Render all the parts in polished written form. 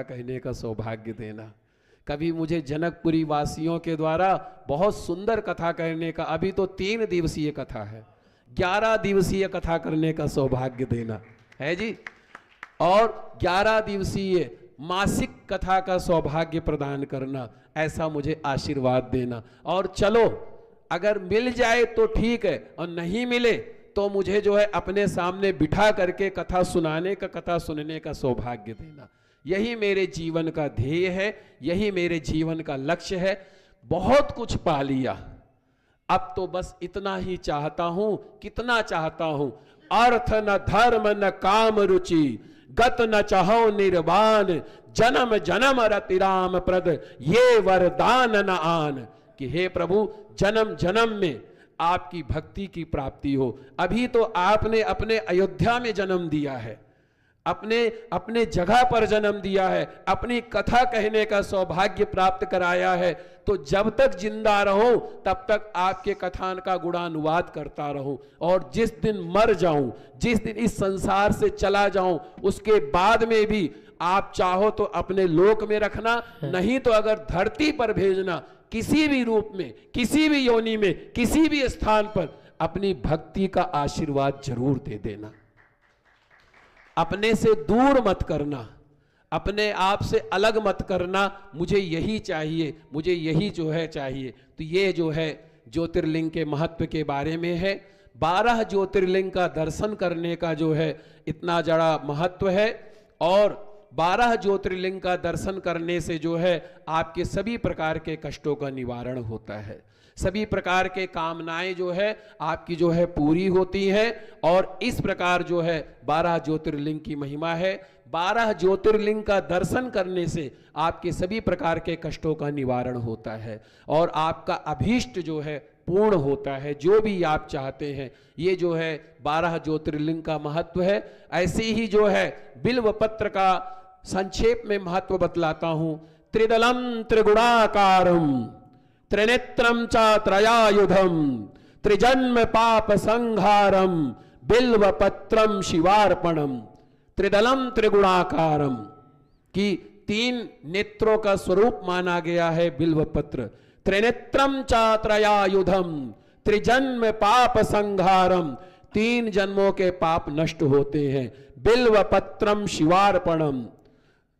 कहने का सौभाग्य देना। कभी मुझे जनकपुरी वासियों के द्वारा बहुत सुंदर कथा करने का, अभी तो 3 दिवसीय कथा है, 11 दिवसीय कथा करने का सौभाग्य देना है जी, और 11 दिवसीय मासिक कथा का सौभाग्य प्रदान करना, ऐसा मुझे आशीर्वाद देना। और चलो अगर मिल जाए तो ठीक है, और नहीं मिले तो मुझे जो है अपने सामने बिठा करके कथा सुनाने का, कथा सुनने का सौभाग्य देना। यही मेरे जीवन का ध्येय है, यही मेरे जीवन का लक्ष्य है। बहुत कुछ पा लिया, अब तो बस इतना ही चाहता हूं। कितना चाहता हूं? अर्थ न धर्म न काम रुचि, गत न चाहो निर्वाण, जन्म जन्म रति राम प्रद, ये वरदान न आन। कि हे प्रभु, जन्म जन्म में आपकी भक्ति की प्राप्ति हो। अभी तो आपने अपने अयोध्या में जन्म दिया है, अपने जगह पर जन्म दिया है, अपनी कथा कहने का सौभाग्य प्राप्त कराया है। तो जब तक जिंदा रहूं तब तक आपके कथान का गुणानुवाद करता रहूं, और जिस दिन मर जाऊं, जिस दिन इस संसार से चला जाऊं, उसके बाद में भी आप चाहो तो अपने लोक में रखना, नहीं तो अगर धरती पर भेजना, किसी भी रूप में, किसी भी योनि में, किसी भी स्थान पर अपनी भक्ति का आशीर्वाद जरूर दे देना। अपने से दूर मत करना, अपने आप से अलग मत करना। मुझे यही चाहिए, मुझे यही जो है चाहिए। तो ये जो है ज्योतिर्लिंग के महत्व के बारे में है। 12 ज्योतिर्लिंग का दर्शन करने का जो है इतना बड़ा महत्व है, और 12 ज्योतिर्लिंग का दर्शन करने से जो है आपके सभी प्रकार के कष्टों का निवारण होता है, सभी प्रकार के कामनाएं जो है आपकी जो है पूरी होती हैं। और इस प्रकार जो है 12 ज्योतिर्लिंग की महिमा है। 12 ज्योतिर्लिंग का दर्शन करने से आपके सभी प्रकार के कष्टों का निवारण होता है, और आपका अभीष्ट जो है पूर्ण होता है, जो भी आप चाहते हैं। ये जो है 12 ज्योतिर्लिंग का महत्व है। ऐसे ही जो है बिल्व पत्र का संक्षेप में महत्व बतलाता हूं। त्रिदलम त्रिगुणाकारम, त्रिनेत्रम च त्रयायुधम, त्रिजन्म पाप संहारम, बिल्व पत्रम शिवार्पणम। त्रिदलम त्रिगुणाकारम की 3 नेत्रों का स्वरूप माना गया है बिल्व पत्र। त्रिनेत्रम च त्रयायुधम, त्रिजन्म पाप संहारम, 3 जन्मों के पाप नष्ट होते हैं। बिल्व पत्रम शिवार्पणम,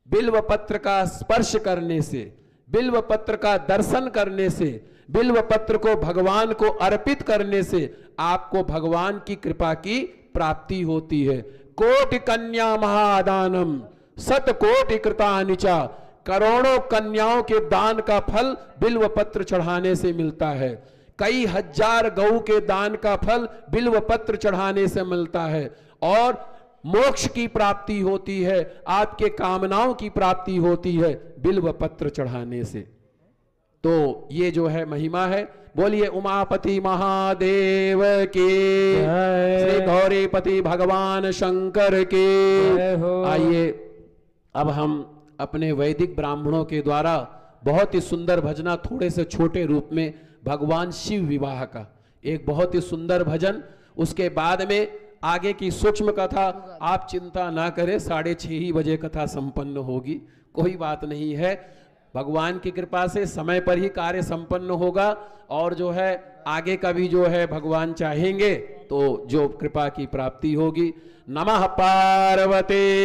बिल्व पत्र का स्पर्श करने से, बिल्व पत्र का दर्शन करने से, बिल्व पत्र को भगवान को अर्पित करने से आपको भगवान की कृपा की प्राप्ति होती है। कोटि कन्या महादानम, शत कोटि कृतानिचा, करोड़ों कन्याओं के दान का फल बिल्व पत्र चढ़ाने से मिलता है। कई हजार गऊ के दान का फल बिल्व पत्र चढ़ाने से मिलता है, और मोक्ष की प्राप्ति होती है, आपके कामनाओं की प्राप्ति होती है बिल्व पत्र चढ़ाने से। तो ये जो है महिमा है। बोलिए उमापति महादेव के, श्री गौरीपति भगवान शंकर के। आइए अब हम अपने वैदिक ब्राह्मणों के द्वारा बहुत ही सुंदर भजना, थोड़े से छोटे रूप में, भगवान शिव विवाह का एक बहुत ही सुंदर भजन। उसके बाद में आगे की सूक्ष्म कथा आप चिंता ना करें, 6:30 बजे कथा संपन्न होगी, कोई बात नहीं है। भगवान की कृपा से समय पर ही कार्य संपन्न होगा, और जो है आगे का भी जो है भगवान चाहेंगे तो जो कृपा की प्राप्ति होगी। नमः पार्वती।